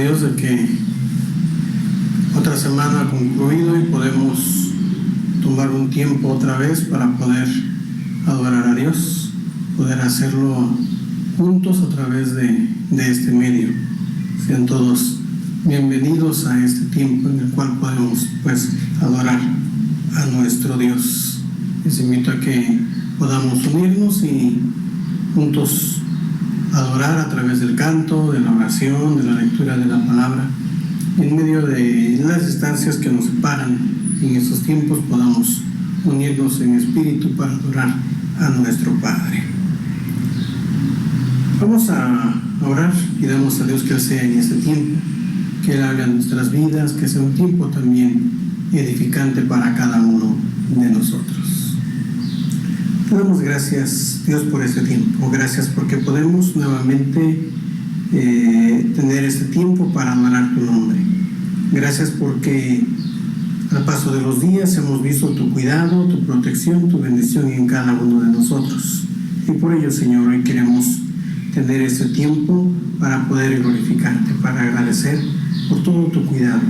Dios de que otra semana ha concluido y podemos tomar un tiempo otra vez para poder adorar a Dios, poder hacerlo juntos a través de este medio. Sean todos bienvenidos a este tiempo en el cual podemos adorar a nuestro Dios. Les invito a que podamos unirnos y juntos adorar a través del canto, de la oración, de la lectura de la palabra. En medio de las distancias que nos separan en estos tiempos podamos unirnos en espíritu para adorar a nuestro Padre. Vamos a orar y damos a Dios que Él sea en este tiempo, que Él haga en nuestras vidas, que sea un tiempo también edificante para cada uno de nosotros. Te damos gracias, Dios, por este tiempo. Gracias porque podemos nuevamente tener este tiempo para adorar tu nombre. Gracias porque al paso de los días hemos visto tu cuidado, tu protección, tu bendición en cada uno de nosotros. Y por ello, Señor, hoy queremos tener este tiempo para poder glorificarte, para agradecer por todo tu cuidado,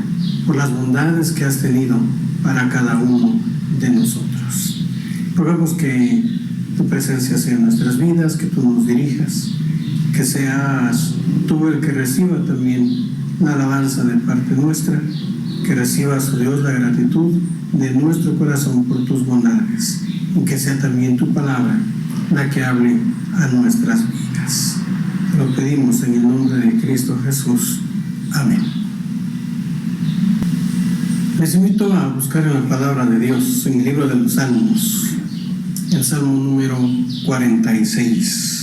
por las bondades que has tenido para cada uno de nosotros. Rogamos que tu presencia sea en nuestras vidas, que tú nos dirijas, que seas tú el que reciba también la alabanza de parte nuestra, que recibas, oh Dios, la gratitud de nuestro corazón por tus bondades, y que sea también tu palabra la que hable a nuestras vidas. Te lo pedimos en el nombre de Cristo Jesús. Amén. Les invito a buscar en la palabra de Dios, en el libro de los Salmos, el Salmo número 46.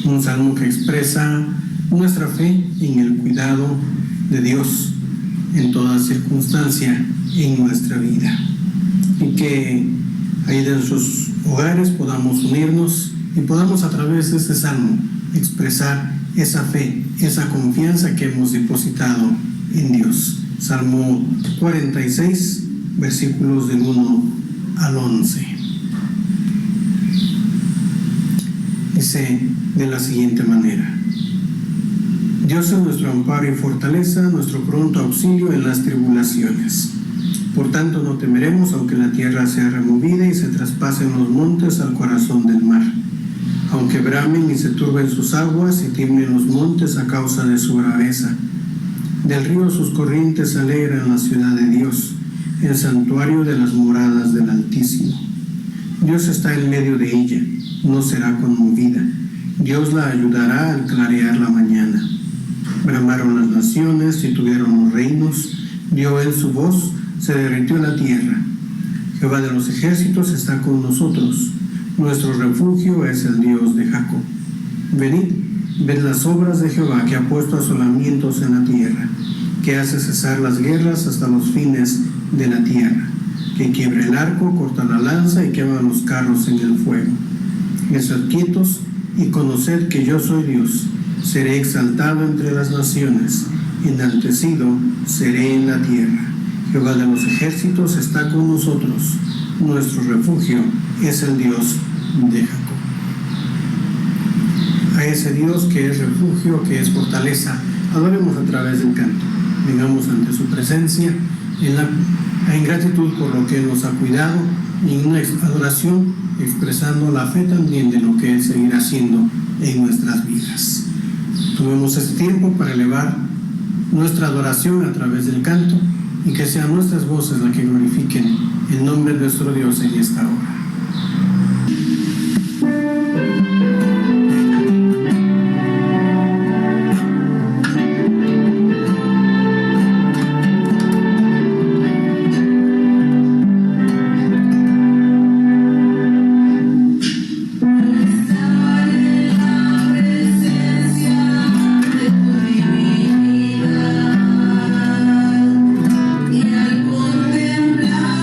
Un salmo que expresa nuestra fe en el cuidado de Dios en toda circunstancia en nuestra vida. Y que ahí de nuestros hogares podamos unirnos y podamos a través de este salmo expresar esa fe, esa confianza que hemos depositado en Dios. Salmo 46, versículos del 1 al 11. Dice de la siguiente manera: Dios es nuestro amparo y fortaleza, nuestro pronto auxilio en las tribulaciones. Por tanto no temeremos, aunque la tierra sea removida y se traspasen los montes al corazón del mar, aunque bramen y se turben sus aguas y tiemblen los montes a causa de su braveza. Del río sus corrientes alegran la ciudad de Dios, el santuario de las moradas del Altísimo. Dios está en medio de ella, no será conmovida. Dios la ayudará al clarear la mañana. Bramaron las naciones, titubearon los reinos, dio él su voz, se derritió la tierra. Jehová de los ejércitos está con nosotros, nuestro refugio es el Dios de Jacob. Venid, ved las obras de Jehová, que ha puesto asolamientos en la tierra, que hace cesar las guerras hasta los fines de la tierra, que quiebra el arco, corta la lanza y quema los carros en el fuego. Estad quietos y conoced que yo soy Dios. Seré exaltado entre las naciones, enaltecido seré en la tierra. Jehová de los ejércitos está con nosotros, nuestro refugio es el Dios de Jacob. A ese Dios que es refugio, que es fortaleza, adoremos a través del canto. Vengamos ante su presencia en gratitud por lo que Él nos ha cuidado y en una adoración expresando la fe también de lo que Él seguirá haciendo en nuestras vidas. Tomemos este tiempo para elevar nuestra adoración a través del canto y que sean nuestras voces las que glorifiquen el nombre de nuestro Dios en esta hora. Y al contemplar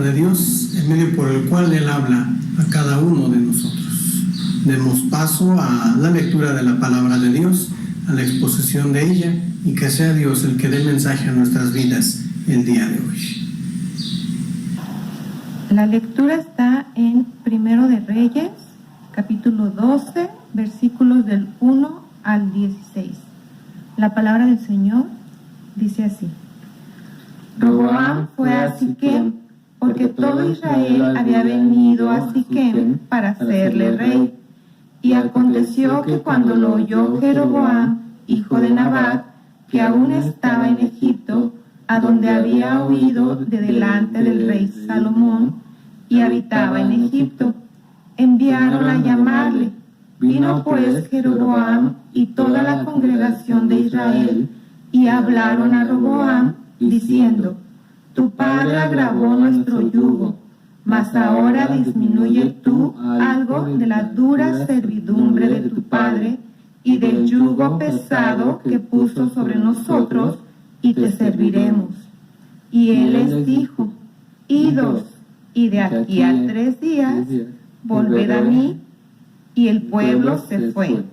de Dios, el medio por el cual Él habla a cada uno de nosotros. Demos paso a la lectura de la palabra de Dios, a la exposición de ella, y que sea Dios el que dé mensaje a nuestras vidas el día de hoy. La lectura está en Primero de Reyes, capítulo 12, versículos del 1 al 16. La palabra del Señor dice así: Roboam fue a Siquem, porque todo Israel había venido a Siquem para hacerle rey. Y aconteció que cuando lo oyó Jeroboam, hijo de Nabat, que aún estaba en Egipto, a donde había huido de delante del rey Salomón, y habitaba en Egipto, enviaron a llamarle. Vino pues Jeroboam y toda la congregación de Israel, y hablaron a Roboam, diciendo: Tu padre agravó nuestro yugo, mas ahora disminuye tú algo de la dura servidumbre de tu padre y del yugo pesado que puso sobre nosotros, y te serviremos. Y él les dijo: Idos, y de aquí a 3 días volved a mí. Y el pueblo se fue.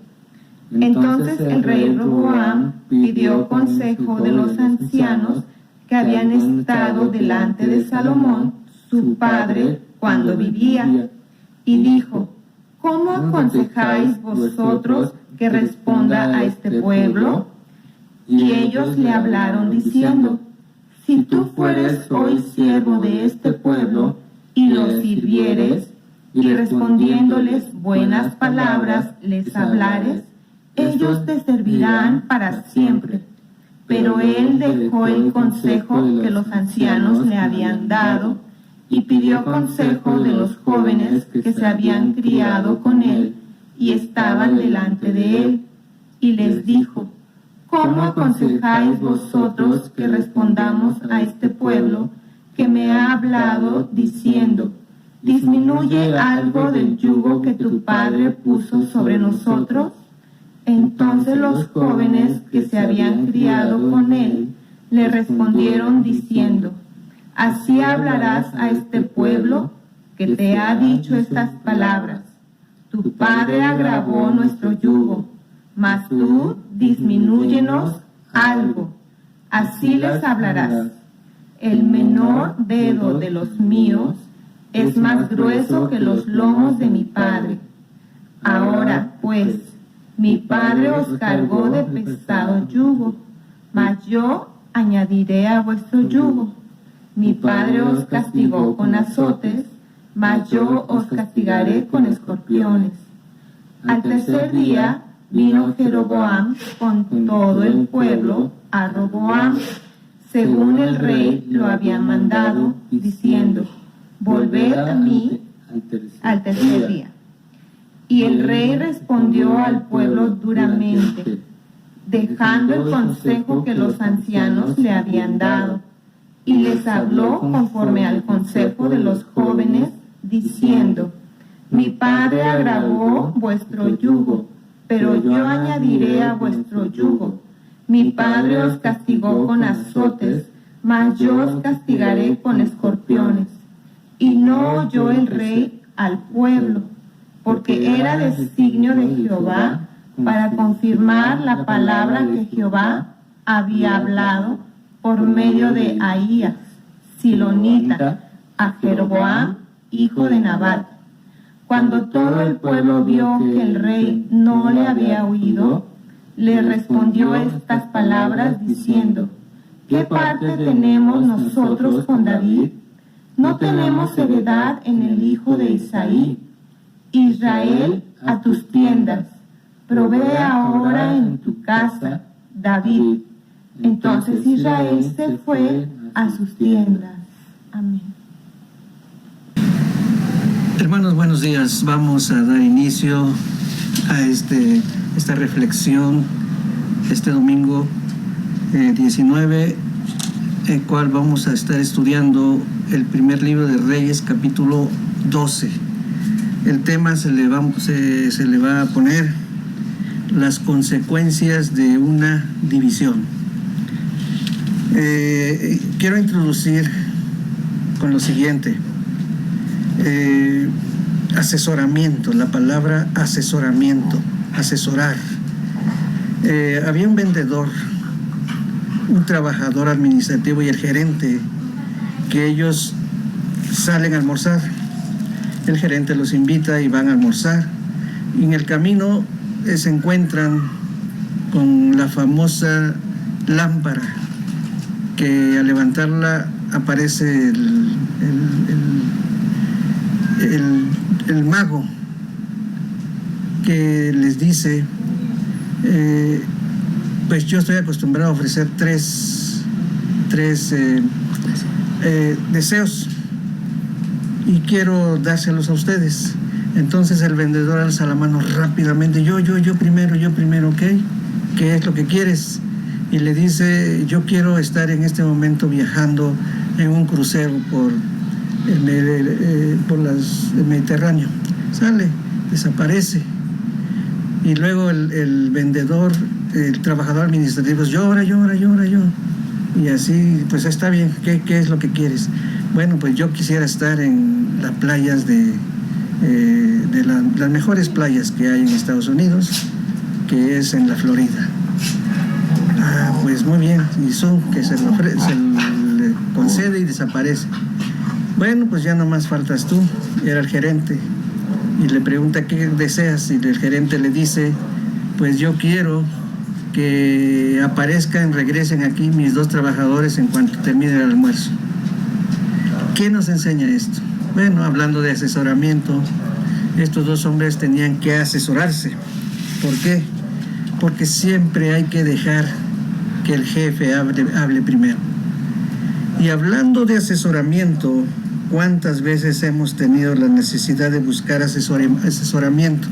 Entonces el rey Roboam pidió consejo de los ancianos que habían estado delante de Salomón, su padre, cuando vivía, y dijo: ¿Cómo aconsejáis vosotros que responda a este pueblo? Y ellos le hablaron diciendo: Si tú fueres hoy siervo de este pueblo y los sirvieres, y respondiéndoles buenas palabras les hablares, ellos te servirán para siempre. Pero él dejó el consejo que los ancianos le habían dado, y pidió consejo de los jóvenes que se habían criado con él y estaban delante de él, y les dijo: ¿Cómo aconsejáis vosotros que respondamos a este pueblo que me ha hablado diciendo: ¿Disminuye algo del yugo que tu padre puso sobre nosotros? Entonces los jóvenes que se habían criado con él le respondieron diciendo: Así hablarás a este pueblo que te ha dicho estas palabras: Tu padre agravó nuestro yugo, mas tú disminúyenos algo. Así les hablarás: El menor dedo de los míos es más grueso que los lomos de mi padre. Ahora, pues, mi padre os cargó de pesado yugo, mas yo añadiré a vuestro yugo. Mi padre os castigó con azotes, mas yo os castigaré con escorpiones. Al 3er día vino Jeroboam con todo el pueblo a Roboam, según el rey lo había mandado, diciendo: Volved a mí al 3er día. Y el rey respondió al pueblo duramente, dejando el consejo que los ancianos le habían dado, y les habló conforme al consejo de los jóvenes, diciendo: Mi padre agravó vuestro yugo, pero yo añadiré a vuestro yugo. Mi padre os castigó con azotes, mas yo os castigaré con escorpiones. Y no oyó el rey al pueblo, porque era designio de Jehová para confirmar la palabra que Jehová había hablado por medio de Ahías, silonita, a Jeroboam, hijo de Nabat. Cuando todo el pueblo vio que el rey no le había oído, le respondió estas palabras diciendo: ¿Qué parte tenemos nosotros con David? ¿No tenemos heredad en el hijo de Isaí? Israel, a tus tiendas, provee ahora en tu casa, David. Entonces Israel se fue a sus tiendas. Amén. Hermanos, buenos días. Vamos a dar inicio a esta reflexión este domingo 19, el cual vamos a estar estudiando el primer libro de Reyes, capítulo 12. El tema se le va a poner las consecuencias de una división. Quiero introducir con lo siguiente. Asesoramiento, la palabra asesoramiento, asesorar. Había un vendedor, un trabajador administrativo y el gerente, que ellos salen a almorzar. El gerente los invita y van a almorzar. Y en el camino se encuentran con la famosa lámpara, que al levantarla aparece el mago, que les dice, pues yo estoy acostumbrado a ofrecer tres deseos y quiero dárselos a ustedes. Entonces el vendedor alza la mano rápidamente, yo primero, ¿ok? ¿Qué es lo que quieres? Y le dice, yo quiero estar en este momento viajando en un crucero por el Mediterráneo. Sale, desaparece. Y luego el vendedor, el trabajador administrativo, llora. Y así, pues está bien, ¿qué es lo que quieres? Bueno, pues yo quisiera estar en las playas de las mejores playas que hay en Estados Unidos, que es en la Florida. Pues muy bien, y son que se le concede y desaparece. Bueno, pues ya nomás faltas tú. Era el gerente y le pregunta qué deseas, y el gerente le dice, pues yo quiero que aparezcan, regresen aquí mis 2 trabajadores en cuanto termine el almuerzo. ¿Qué nos enseña esto? Bueno, hablando de asesoramiento, estos 2 hombres tenían que asesorarse. ¿Por qué? Porque siempre hay que dejar que el jefe hable primero. Y hablando de asesoramiento, ¿cuántas veces hemos tenido la necesidad de buscar asesoramiento?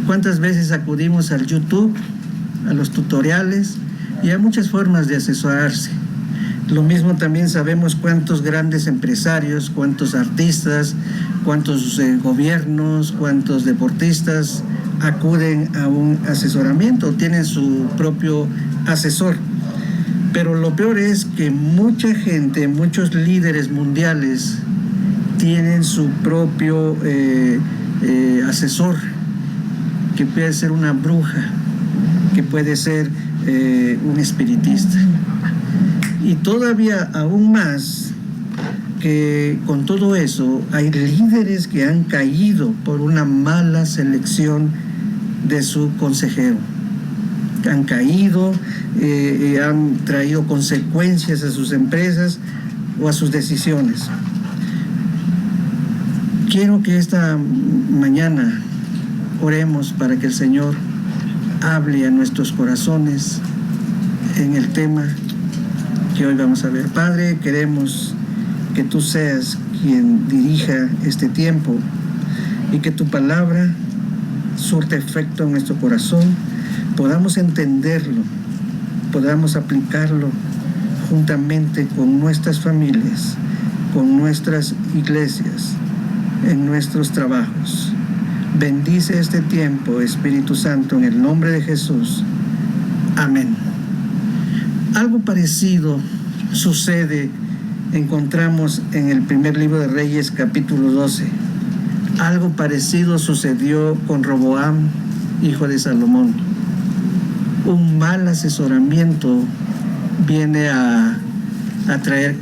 ¿Cuántas veces acudimos al YouTube, a los tutoriales? Y hay muchas formas de asesorarse. Lo mismo también sabemos cuántos grandes empresarios, cuántos artistas, cuántos gobiernos, cuántos deportistas acuden a un asesoramiento, tienen su propio asesor. Pero lo peor es que mucha gente, muchos líderes mundiales tienen su propio asesor, que puede ser una bruja, que puede ser un espiritista. Y todavía aún más que con todo eso hay líderes que han caído por una mala selección de su consejero. Han caído, han traído consecuencias a sus empresas o a sus decisiones. Quiero que esta mañana oremos para que el Señor hable a nuestros corazones en el tema que hoy vamos a ver. Padre, queremos que tú seas quien dirija este tiempo y que tu palabra surte efecto en nuestro corazón, podamos entenderlo, podamos aplicarlo juntamente con nuestras familias, con nuestras iglesias, en nuestros trabajos. Bendice este tiempo, Espíritu Santo, en el nombre de Jesús. Amén. Algo parecido sucede, encontramos en el primer libro de Reyes, capítulo 12. Algo parecido sucedió con Roboam, hijo de Salomón. Un mal asesoramiento viene a traer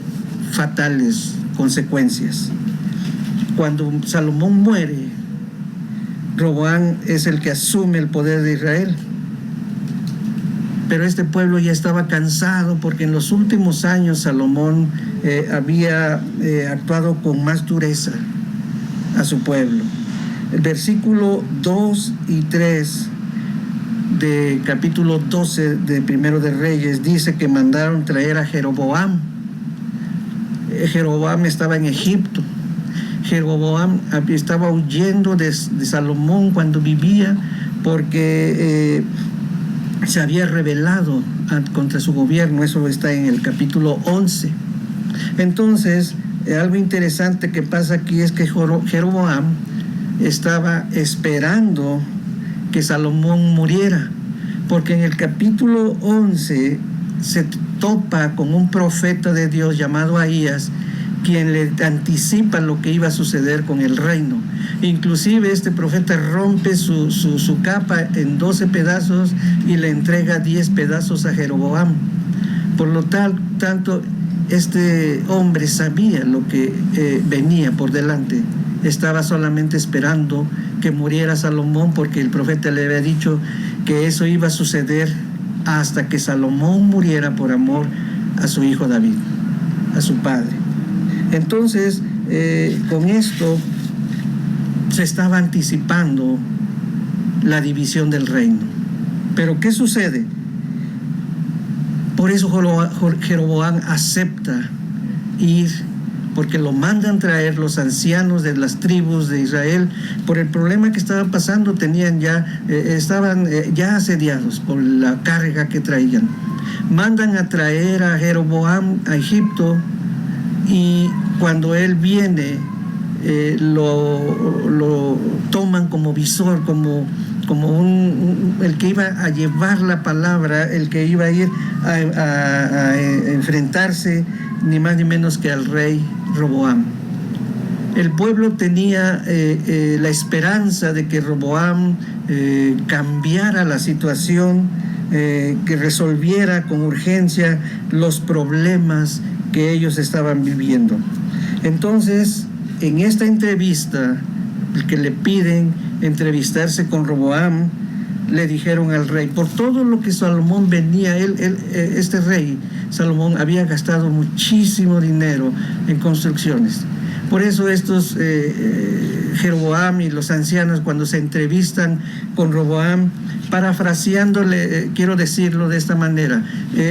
fatales consecuencias. Cuando Salomón muere, Roboam es el que asume el poder de Israel. Pero este pueblo ya estaba cansado porque en los últimos años Salomón había actuado con más dureza a su pueblo. El versículo 2 y 3 de capítulo 12 de Primero de Reyes dice que mandaron traer a Jeroboam. Jeroboam estaba en Egipto. Jeroboam estaba huyendo de Salomón cuando vivía porque se había rebelado contra su gobierno. Eso está en el capítulo 11. Entonces, algo interesante que pasa aquí es que Jeroboam estaba esperando que Salomón muriera, porque en el capítulo 11 se topa con un profeta de Dios llamado Ahías, quien le anticipa lo que iba a suceder con el reino. Inclusive este profeta rompe su capa en 12 pedazos y le entrega 10 pedazos a Jeroboam. Por lo tanto, este hombre sabía lo que venía por delante. Estaba solamente esperando que muriera Salomón, porque el profeta le había dicho que eso iba a suceder hasta que Salomón muriera por amor a su hijo David, a su padre. Entonces, con esto se estaba anticipando la división del reino. Pero ¿qué sucede? Por eso Jeroboam acepta ir, porque lo mandan traer los ancianos de las tribus de Israel. Por el problema que estaba pasando, estaban ya asediados por la carga que traían. Mandan a traer a Jeroboam a Egipto, y cuando él viene, lo toman como visor, como el que iba a llevar la palabra, el que iba a ir a enfrentarse ni más ni menos que al rey Roboam. El pueblo tenía la esperanza de que Roboam cambiara la situación, que resolviera con urgencia los problemas que ellos estaban viviendo. Entonces, en esta entrevista, que le piden entrevistarse con Roboam, le dijeron al rey, por todo lo que Salomón venía, este rey Salomón había gastado muchísimo dinero en construcciones. Por eso estos Jeroboam y los ancianos, cuando se entrevistan con Roboam, parafraseándole, quiero decirlo de esta manera: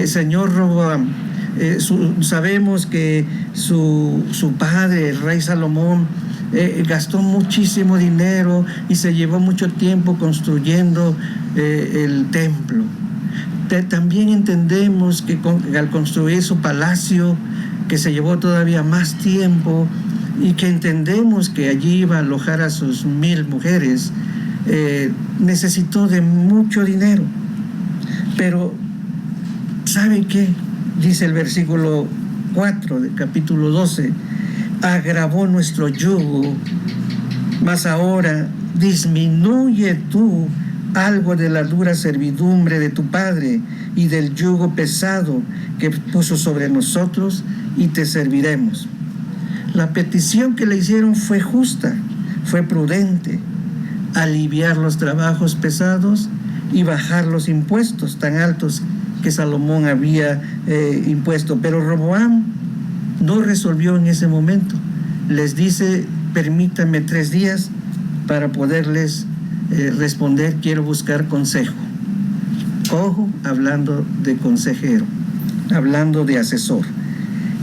señor Roboam, sabemos que su padre, el rey Salomón, gastó muchísimo dinero y se llevó mucho tiempo construyendo el templo. También entendemos que al construir su palacio, que se llevó todavía más tiempo, y que entendemos que allí iba a alojar a sus 1000 mujeres, necesitó de mucho dinero. Pero ¿sabe qué? Dice el versículo 4 del capítulo 12, agravó nuestro yugo, mas ahora disminuye tú algo de la dura servidumbre de tu padre y del yugo pesado que puso sobre nosotros, y te serviremos. La petición que le hicieron fue justa, fue prudente: aliviar los trabajos pesados y bajar los impuestos tan altos que Salomón había impuesto. Pero Roboam no resolvió en ese momento. Les dice: permítanme 3 días para poderles responder, quiero buscar consejo. Ojo, hablando de consejero, hablando de asesor.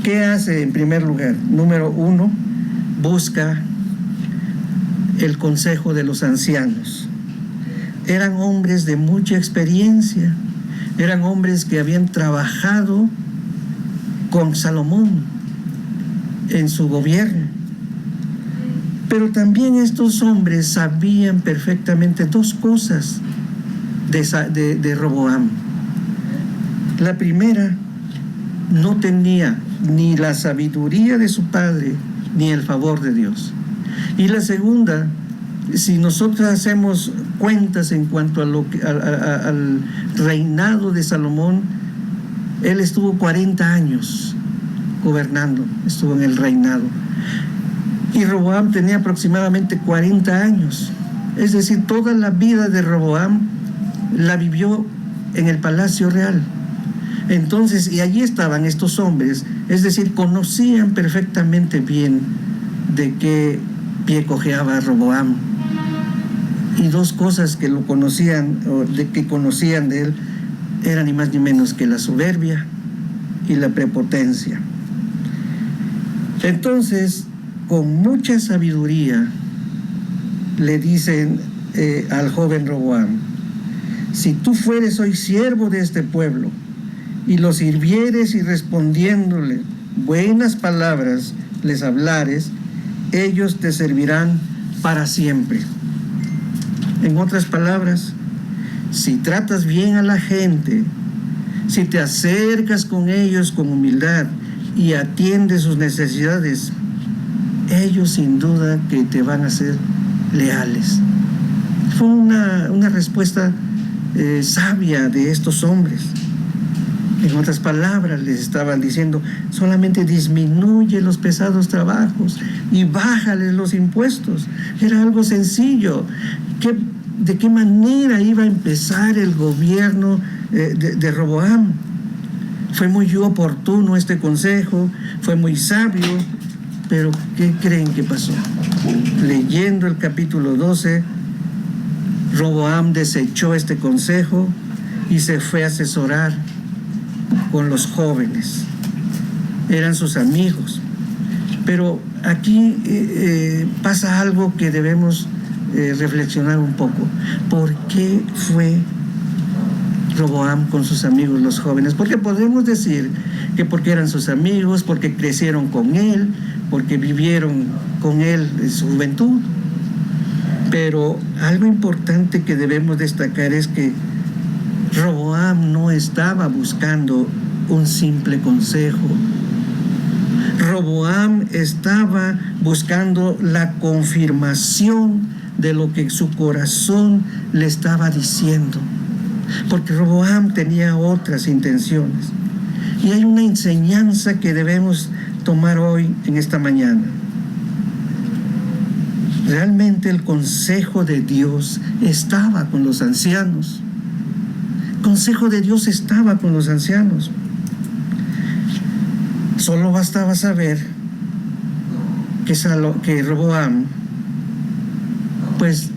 ¿Qué hace en primer lugar? Número 1, busca el consejo de los ancianos. Eran hombres de mucha experiencia, eran hombres que habían trabajado con Salomón en su gobierno. Pero también estos hombres sabían perfectamente 2 cosas de Roboam. La primera, no tenía ni la sabiduría de su padre ni el favor de Dios. Y la segunda, si nosotros hacemos cuentas en cuanto al reinado de Salomón, él estuvo 40 años gobernando, estuvo en el reinado. Y Roboam tenía aproximadamente 40 años. Es decir, toda la vida de Roboam la vivió en el palacio real. Entonces, y allí estaban estos hombres, es decir, conocían perfectamente bien de qué pie cojeaba Roboam. Y 2 cosas que lo conocían, o que conocían de él, eran ni más ni menos que la soberbia y la prepotencia. Entonces, con mucha sabiduría, le dicen al joven Roboam: si tú fueres hoy siervo de este pueblo, y los sirvieres y respondiéndole buenas palabras les hablares, ellos te servirán para siempre. En otras palabras, si tratas bien a la gente, si te acercas con ellos con humildad y atiende sus necesidades, ellos sin duda que te van a ser leales. Fue una respuesta sabia de estos hombres. En otras palabras, les estaban diciendo, solamente disminuye los pesados trabajos y bájales los impuestos. Era algo sencillo. ¿De qué manera iba a empezar el gobierno de Roboam? Fue muy oportuno este consejo, fue muy sabio, pero ¿qué creen que pasó? Leyendo el capítulo 12, Roboam desechó este consejo y se fue a asesorar con los jóvenes. Eran sus amigos. Pero aquí pasa algo que debemos reflexionar un poco. ¿Por qué fue Roboam con sus amigos los jóvenes? Porque podemos decir que porque eran sus amigos, porque crecieron con él, porque vivieron con él en su juventud. Pero algo importante que debemos destacar es que Roboam no estaba buscando un simple consejo. Roboam estaba buscando la confirmación de lo que su corazón le estaba diciendo, porque Roboam tenía otras intenciones. Y hay una enseñanza que debemos tomar hoy en esta mañana. Realmente el consejo de Dios estaba con los ancianos. El consejo de Dios estaba con los ancianos. Solo bastaba saber que Roboam pues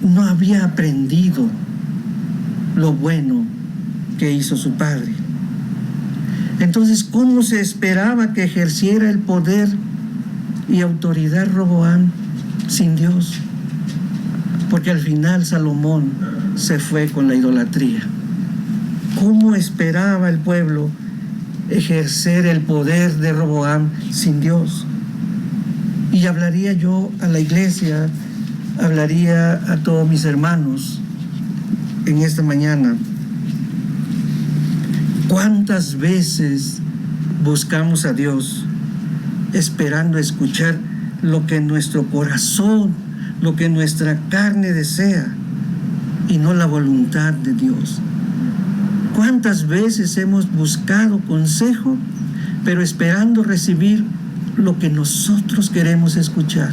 no había aprendido lo bueno que hizo su padre. Entonces, ¿cómo se esperaba que ejerciera el poder y autoridad Roboam sin Dios? Porque al final Salomón se fue con la idolatría. ¿Cómo esperaba el pueblo ejercer el poder de Roboam sin Dios? Y hablaría yo a la iglesia, hablaría a todos mis hermanos en esta mañana. ¿Cuántas veces buscamos a Dios esperando escuchar lo que nuestro corazón, lo que nuestra carne desea, y no la voluntad de Dios? ¿Cuántas veces hemos buscado consejo, pero esperando recibir lo que nosotros queremos escuchar,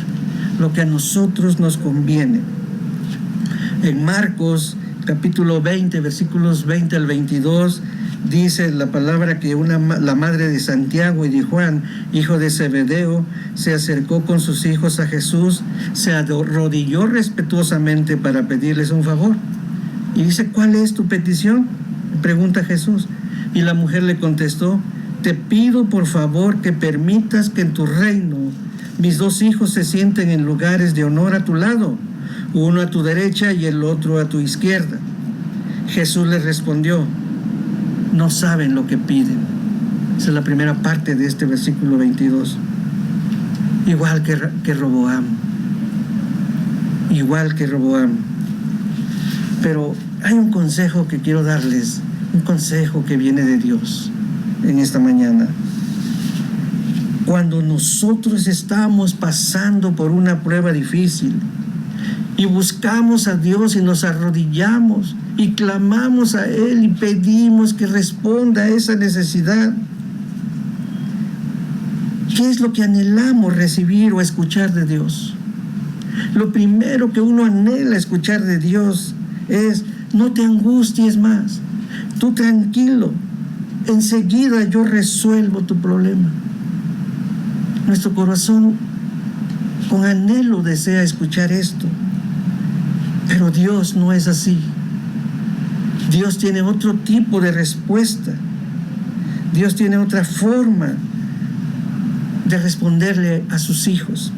lo que a nosotros nos conviene? En Marcos capítulo 20, versículos 20 al 22, dice la palabra que la madre de Santiago y de Juan, hijo de Zebedeo, se acercó con sus hijos a Jesús, se arrodilló respetuosamente para pedirles un favor. Y dice, ¿cuál es tu petición?, pregunta Jesús. Y la mujer le contestó, te pido por favor que permitas que en tu reino mis dos hijos se sienten en lugares de honor a tu lado, uno a tu derecha y el otro a tu izquierda. Jesús les respondió, no saben lo que piden. Esa es la primera parte de este versículo 22. Igual que Roboam. Igual que Roboam. Pero hay un consejo que quiero darles, un consejo que viene de Dios en esta mañana. Cuando nosotros estamos pasando por una prueba difícil y buscamos a Dios y nos arrodillamos y clamamos a Él y pedimos que responda a esa necesidad, ¿qué es lo que anhelamos recibir o escuchar de Dios? Lo primero que uno anhela escuchar de Dios es, no te angusties más, tú tranquilo, enseguida yo resuelvo tu problema. Nuestro corazón con anhelo desea escuchar esto, pero Dios no es así. Dios tiene otro tipo de respuesta. Dios tiene otra forma de responderle a sus hijos.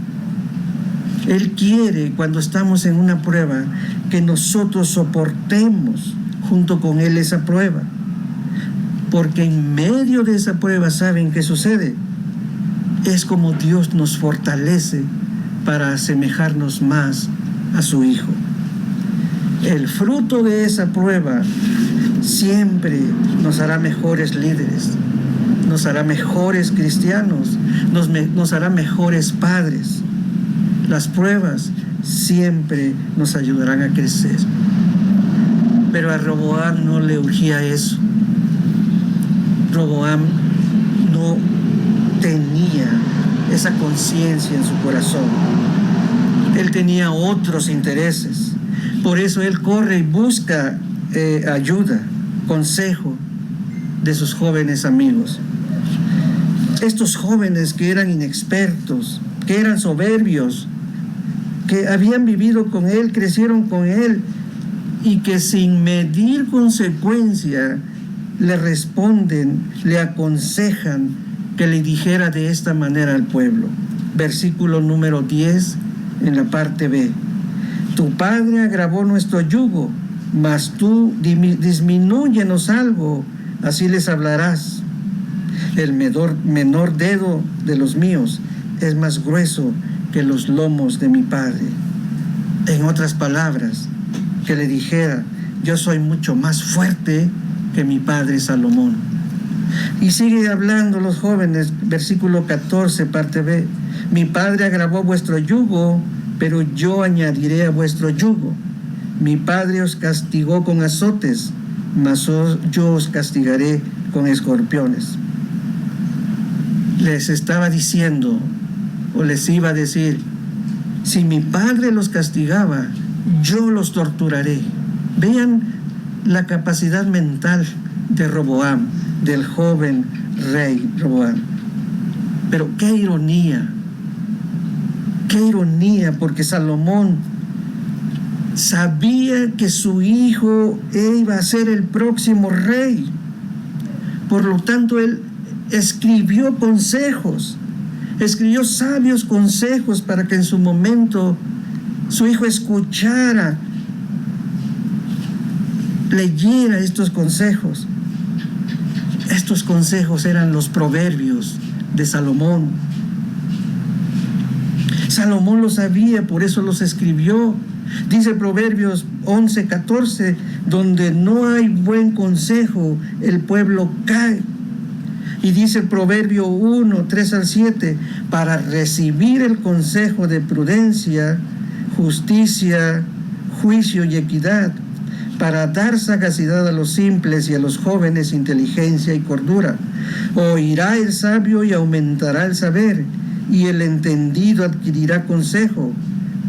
Él quiere, cuando estamos en una prueba, que nosotros soportemos junto con Él esa prueba. Porque en medio de esa prueba, ¿saben qué sucede? Es como Dios nos fortalece para asemejarnos más a su Hijo. El fruto de esa prueba siempre nos hará mejores líderes. nos hará mejores cristianos, nos hará mejores padres. Las pruebas siempre nos ayudarán a crecer. Pero a Roboam no le urgía eso. Roboam no tenía esa conciencia en su corazón. Él tenía otros intereses. Por eso él corre y busca ayuda, consejo de sus jóvenes amigos. Estos jóvenes que eran inexpertos, que eran soberbios, que habían vivido con él, crecieron con él, y que sin medir consecuencia le responden, le aconsejan que le dijera de esta manera al pueblo. Versículo número 10 en la parte B. Tu padre agravó nuestro yugo, mas tú disminúyenos algo, así les hablarás. El menor dedo de los míos es más grueso que los lomos de mi padre. En otras palabras, que le dijera, yo soy mucho más fuerte que mi padre Salomón. Y sigue hablando los jóvenes, versículo 14, parte B. Mi padre agravó vuestro yugo, pero yo añadiré a vuestro yugo. Mi padre os castigó con azotes, mas yo os castigaré con escorpiones. Les estaba diciendo, o les iba a decir, si mi padre los castigaba, yo los torturaré. Vean la capacidad mental de Roboam, del joven rey Roboam. Pero qué ironía, porque Salomón sabía que su hijo iba a ser el próximo rey. Por lo tanto, él escribió consejos, escribió sabios consejos para que en su momento su hijo escuchara, leyera estos consejos. Estos consejos eran los proverbios de Salomón. Salomón lo sabía, por eso los escribió. Dice Proverbios 11:14, donde no hay buen consejo, el pueblo cae. Y dice el Proverbio 1:3-7, para recibir el consejo de prudencia, justicia, juicio y equidad, para dar sagacidad a los simples y a los jóvenes inteligencia y cordura. Oirá el sabio y aumentará el saber, y el entendido adquirirá consejo.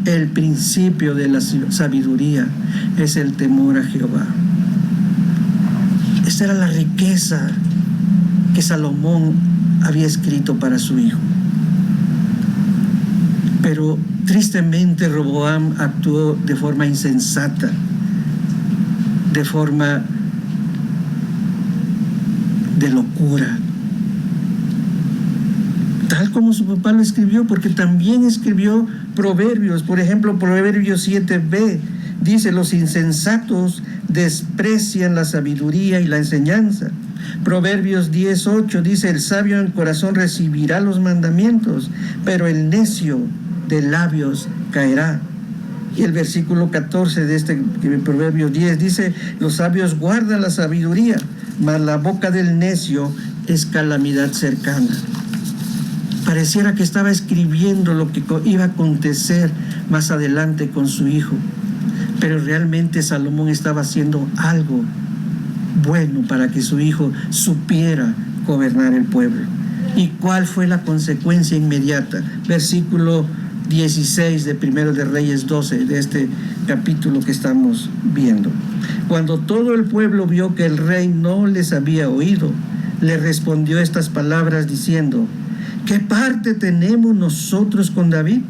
El principio de la sabiduría es el temor a Jehová. Esta era la riqueza que Salomón había escrito para su hijo. Pero tristemente Roboam actuó de forma insensata, de forma de locura, tal como su papá lo escribió, porque también escribió proverbios. Por ejemplo, Proverbios 7b dice, los insensatos desprecian la sabiduría y la enseñanza. Proverbios 10:8 dice, el sabio en corazón recibirá los mandamientos, pero el necio de labios caerá. Y el versículo 14 de este Proverbio 10 dice, los sabios guardan la sabiduría, mas la boca del necio es calamidad cercana. Pareciera que estaba escribiendo lo que iba a acontecer más adelante con su hijo, pero realmente Salomón estaba haciendo algo bueno para que su hijo supiera gobernar el pueblo. ¿Y cuál fue la consecuencia inmediata? Versículo 16 de Primero de Reyes 12, de este capítulo que estamos viendo. Cuando todo el pueblo vio que el rey no les había oído, le respondió estas palabras diciendo, ¿qué parte tenemos nosotros con David?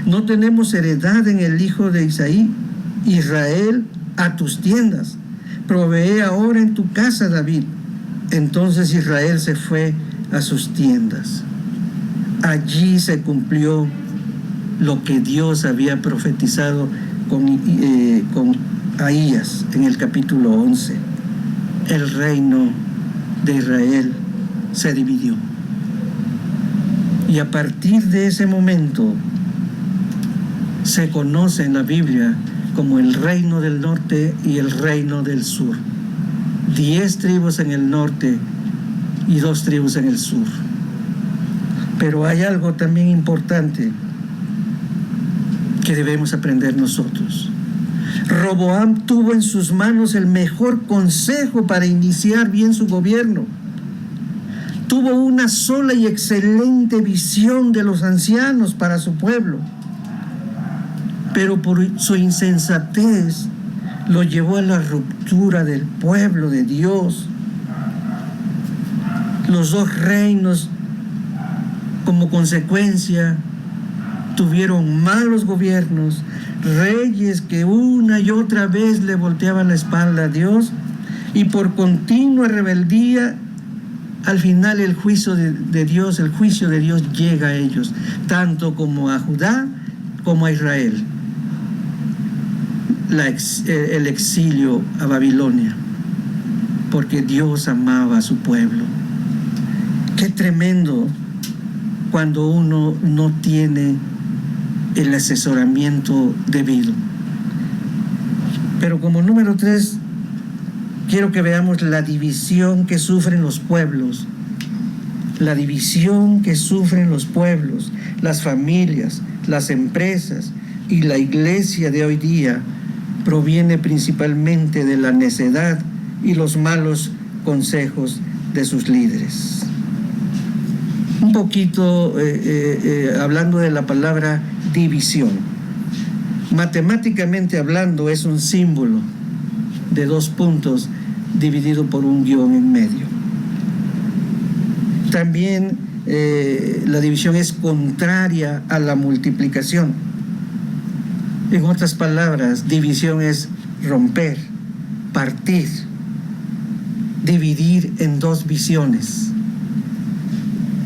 No tenemos heredad en el hijo de Isaí. Israel, a tus tiendas. Provee ahora en tu casa, David. Entonces Israel se fue a sus tiendas. Allí se cumplió lo que Dios había profetizado con Ahías en el capítulo 11. El reino de Israel se dividió. Y a partir de ese momento se conoce en la Biblia como el reino del norte y el reino del sur. 10 tribus en el norte y 2 tribus en el sur. Pero hay algo también importante que debemos aprender nosotros. Roboam tuvo en sus manos el mejor consejo para iniciar bien su gobierno. Tuvo una sola y excelente visión de los ancianos para su pueblo, pero por su insensatez lo llevó a la ruptura del pueblo de Dios. Los 2 reinos, como consecuencia, tuvieron malos gobiernos, reyes que una y otra vez le volteaban la espalda a Dios, y por continua rebeldía, al final el juicio de Dios llega a ellos, tanto como a Judá como a Israel. El exilio a Babilonia, porque Dios amaba a su pueblo. Qué tremendo cuando uno no tiene el asesoramiento debido. Pero como número 3, quiero que veamos la división que sufren los pueblos. La división que sufren los pueblos, las familias, las empresas y la iglesia de hoy día proviene principalmente de la necedad y los malos consejos de sus líderes. Un poquito hablando de la palabra división. Matemáticamente hablando, es un símbolo de 2 puntos dividido por un guión en medio. También la división es contraria a la multiplicación. En otras palabras, división es romper, partir, dividir en 2 visiones.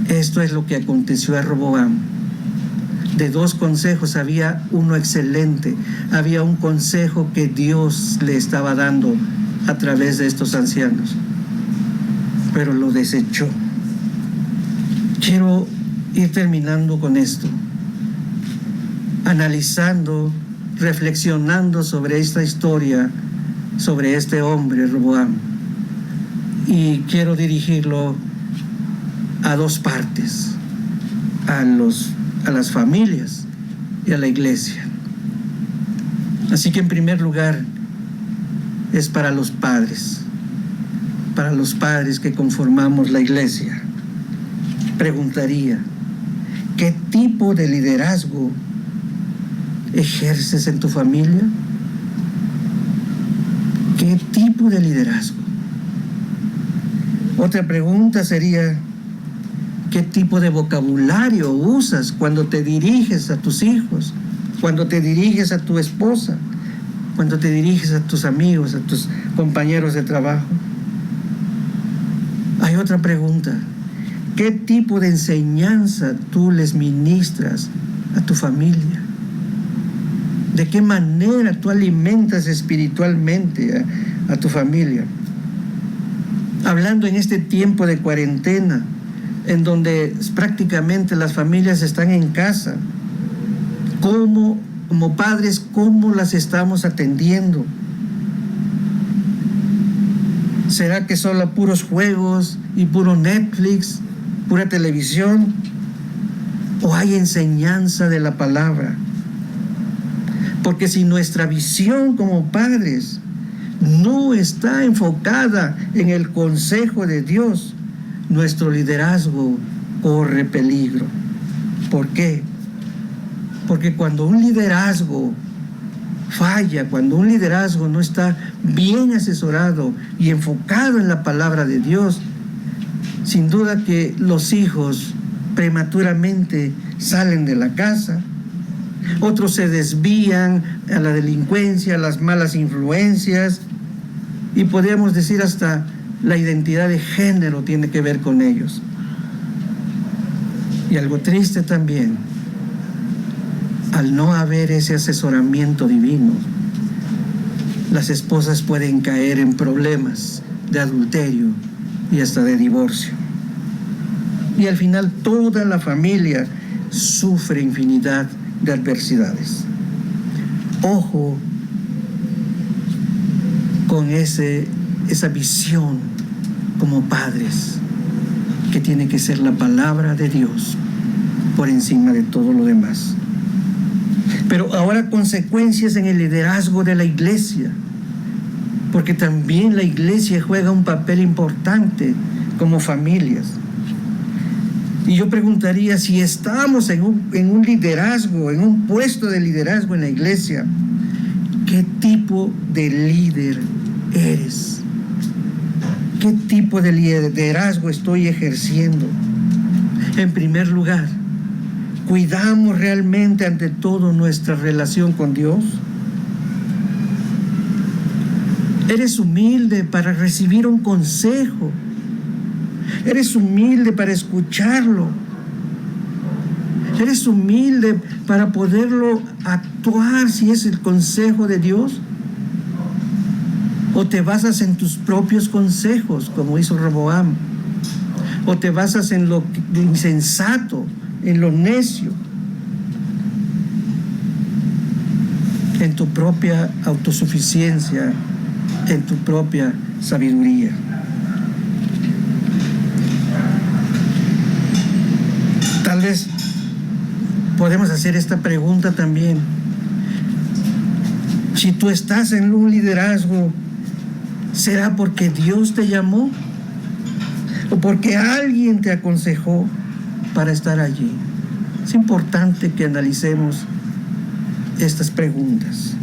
Esto es lo que aconteció a Roboam. De 2 consejos había uno excelente, había un consejo que Dios le estaba dando a través de estos ancianos, pero lo desechó. Quiero ir terminando con esto, analizando, reflexionando sobre esta historia, sobre este hombre Roboam, y quiero dirigirlo a 2 partes, a las familias y a la iglesia. Así que en primer lugar es para los padres que conformamos la iglesia. Preguntaría, ¿qué tipo de liderazgo ejerces en tu familia? ¿Qué tipo de liderazgo? Otra pregunta sería, ¿qué tipo de vocabulario usas cuando te diriges a tus hijos, cuando te diriges a tu esposa, cuando te diriges a tus amigos, a tus compañeros de trabajo? Hay otra pregunta, ¿qué tipo de enseñanza tú les ministras a tu familia? ¿De qué manera tú alimentas espiritualmente a tu familia? Hablando en este tiempo de cuarentena, en donde prácticamente las familias están en casa, como padres, ¿cómo las estamos atendiendo? ¿Será que solo puros juegos y puro Netflix, pura televisión? ¿O hay enseñanza de la palabra? Porque si nuestra visión como padres no está enfocada en el consejo de Dios, nuestro liderazgo corre peligro. ¿Por qué? Porque cuando un liderazgo falla, cuando un liderazgo no está bien asesorado y enfocado en la palabra de Dios, sin duda que los hijos prematuramente salen de la casa, otros se desvían a la delincuencia, a las malas influencias, y podríamos decir hasta la identidad de género tiene que ver con ellos. Y algo triste también, al no haber ese asesoramiento divino, las esposas pueden caer en problemas de adulterio y hasta de divorcio. Y al final toda la familia sufre infinidad de adversidades. Ojo con esa visión como padres. que tiene que ser la palabra de Dios por encima de todo lo demás. Pero ahora consecuencias en el liderazgo de la iglesia, porque también la iglesia juega un papel importante como familias. Y yo preguntaría, si estamos en un liderazgo, en un puesto de liderazgo en la iglesia, ¿qué tipo de líder eres? ¿Qué tipo de liderazgo estoy ejerciendo? En primer lugar, ¿cuidamos realmente ante todo nuestra relación con Dios? ¿Eres humilde para recibir un consejo? ¿Eres humilde para escucharlo? ¿Eres humilde para poderlo actuar si es el consejo de Dios? ¿O te basas en tus propios consejos, como hizo Roboam? ¿O te basas en lo insensato, en lo necio, en tu propia autosuficiencia, en tu propia sabiduría? Tal vez podemos hacer esta pregunta también. Si tú estás en un liderazgo, ¿será porque Dios te llamó? ¿O porque alguien te aconsejó para estar allí? Es importante que analicemos estas preguntas.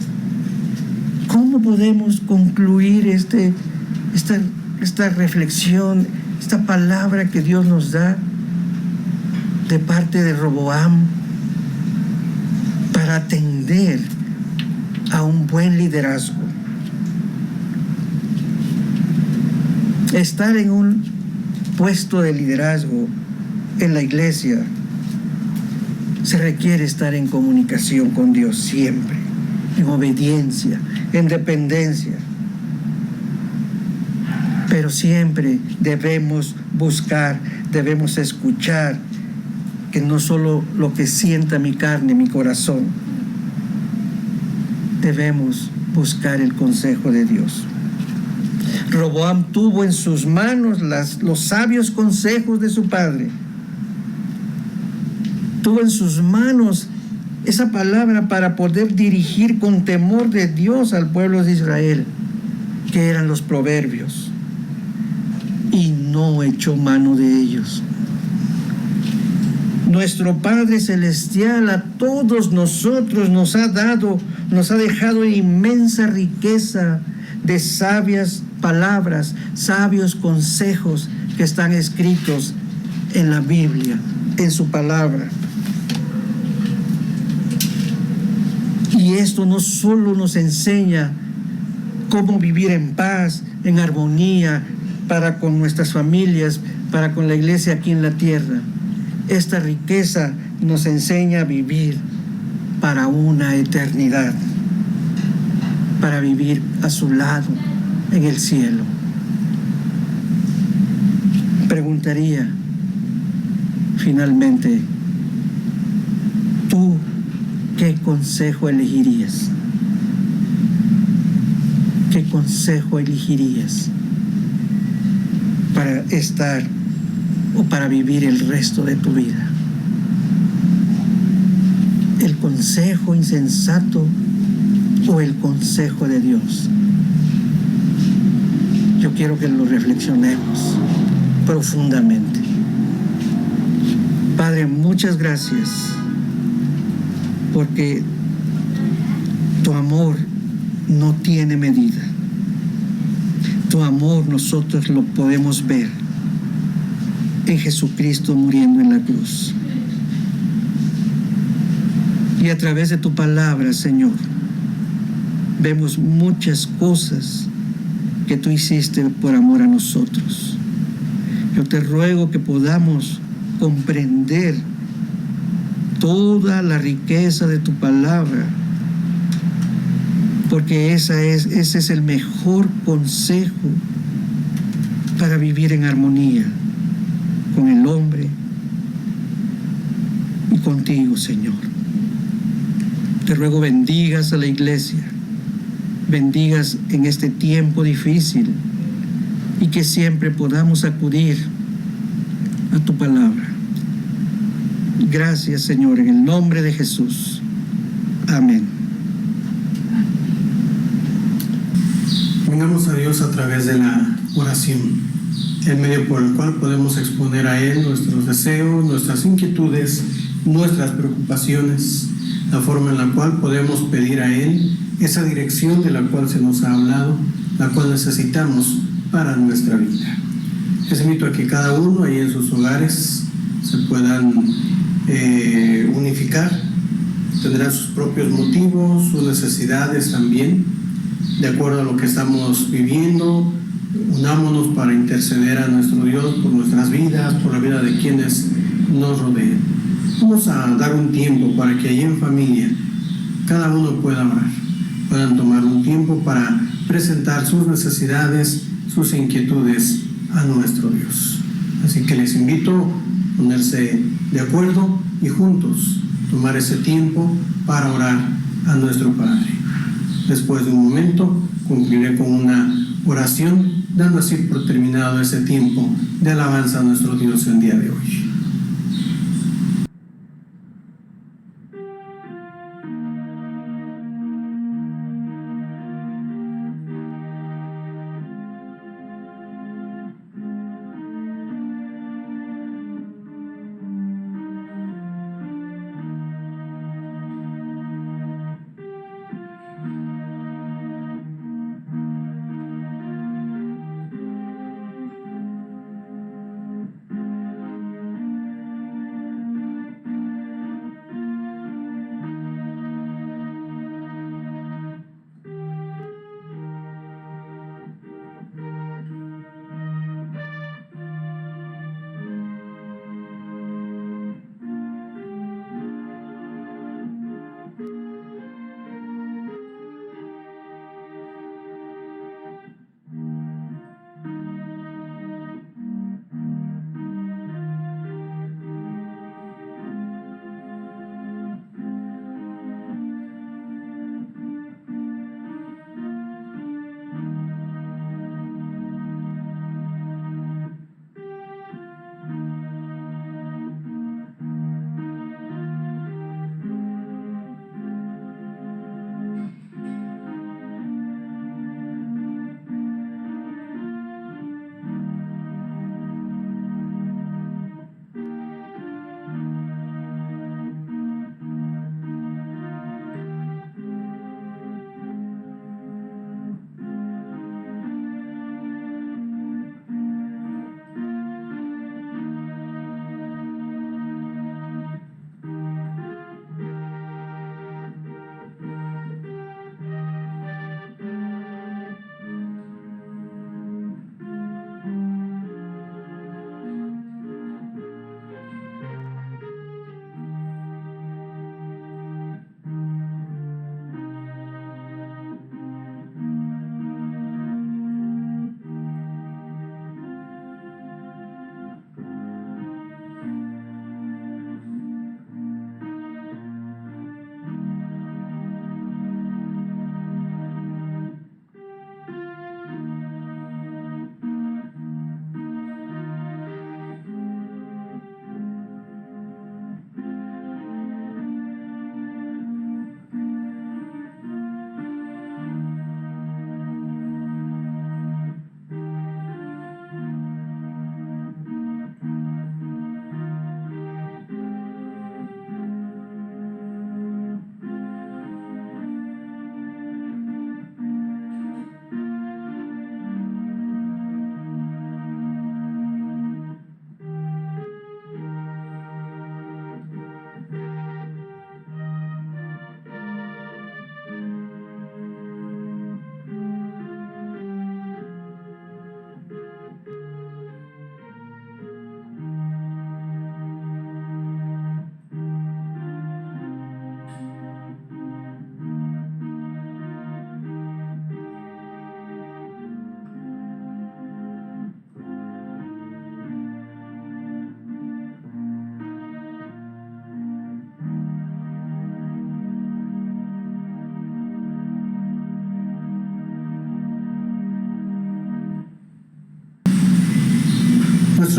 ¿Cómo podemos concluir esta reflexión, esta palabra que Dios nos da de parte de Roboam para atender a un buen liderazgo? Estar en un puesto de liderazgo en la iglesia se requiere estar en comunicación con Dios siempre, en obediencia, en dependencia. Pero siempre debemos buscar, debemos escuchar, que no solo lo que sienta mi carne, mi corazón, debemos buscar el consejo de Dios. Roboam tuvo en sus manos los sabios consejos de su padre. Tuvo en sus manos esa palabra para poder dirigir con temor de Dios al pueblo de Israel, que eran los proverbios, y no echó mano de ellos. Nuestro Padre Celestial a todos nosotros nos ha dejado inmensa riqueza de sabias palabras, sabios consejos que están escritos en la Biblia, en su palabra. Y esto no solo nos enseña cómo vivir en paz, en armonía, para con nuestras familias, para con la iglesia aquí en la tierra. Esta riqueza nos enseña a vivir para una eternidad, para vivir a su lado en el cielo. Preguntaría finalmente, ¿tú qué consejo elegirías? ¿Qué consejo elegirías para estar o para vivir el resto de tu vida? ¿El consejo insensato o el consejo de Dios? Yo quiero que lo reflexionemos profundamente. Padre, muchas gracias, porque tu amor no tiene medida. Tu amor nosotros lo podemos ver en Jesucristo muriendo en la cruz. Y a través de tu palabra, Señor, vemos muchas cosas que tú hiciste por amor a nosotros. Yo te ruego que podamos comprender toda la riqueza de tu palabra, porque ese es el mejor consejo para vivir en armonía con el hombre y contigo, Señor. Te ruego bendigas a la iglesia, bendigas en este tiempo difícil, y que siempre podamos acudir a tu palabra. Gracias, Señor, en el nombre de Jesús. Amén. Vengamos a Dios a través de la oración, el medio por el cual podemos exponer a Él nuestros deseos, nuestras inquietudes, nuestras preocupaciones, la forma en la cual podemos pedir a Él esa dirección de la cual se nos ha hablado, la cual necesitamos para nuestra vida. Les invito a que cada uno ahí en sus hogares se puedan unificar, tendrán sus propios motivos, sus necesidades también, de acuerdo a lo que estamos viviendo. Unámonos para interceder a nuestro Dios por nuestras vidas, por la vida de quienes nos rodean. Vamos a dar un tiempo para que allí en familia cada uno pueda orar, puedan tomar un tiempo para presentar sus necesidades, sus inquietudes a nuestro Dios. Así que les invito a ponerse de acuerdo y juntos tomar ese tiempo para orar a nuestro Padre. Después de un momento concluiré con una oración, dando así por terminado ese tiempo de alabanza a nuestro Dios el día de hoy.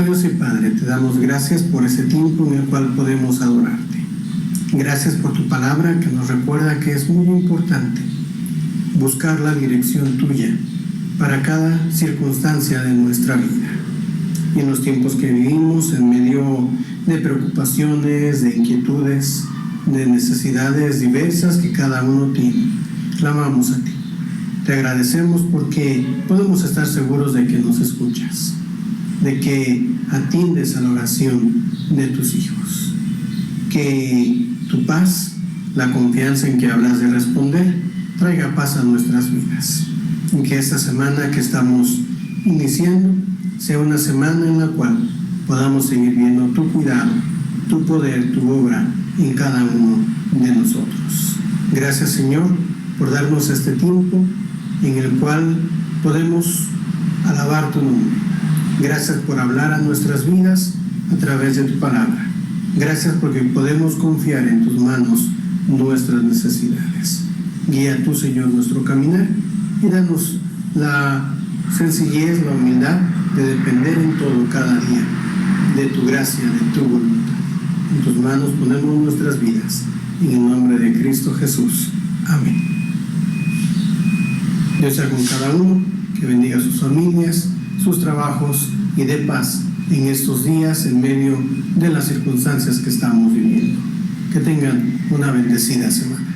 Nuestro Dios y Padre, te damos gracias por ese tiempo en el cual podemos adorarte. Gracias por tu palabra que nos recuerda que es muy importante buscar la dirección tuya para cada circunstancia de nuestra vida. Y en los tiempos que vivimos, en medio de preocupaciones, de inquietudes, de necesidades diversas que cada uno tiene, clamamos a ti. Te agradecemos porque podemos estar seguros de que nos escuchas, de que atiendes a la oración de tus hijos. Que tu paz, la confianza en que hablas de responder, traiga paz a nuestras vidas. Y que esta semana que estamos iniciando sea una semana en la cual podamos seguir viendo tu cuidado, tu poder, tu obra en cada uno de nosotros. Gracias, Señor, por darnos este tiempo en el cual podemos alabar tu nombre. Gracias por hablar a nuestras vidas a través de tu palabra. Gracias porque podemos confiar en tus manos nuestras necesidades. Guía tú, Señor, nuestro caminar y danos la sencillez, la humildad de depender en todo cada día de tu gracia, de tu voluntad. En tus manos ponemos nuestras vidas. En el nombre de Cristo Jesús. Amén. Dios sea con cada uno, que bendiga a sus familias, sus trabajos y dé paz en estos días en medio de las circunstancias que estamos viviendo. Que tengan una bendecida semana.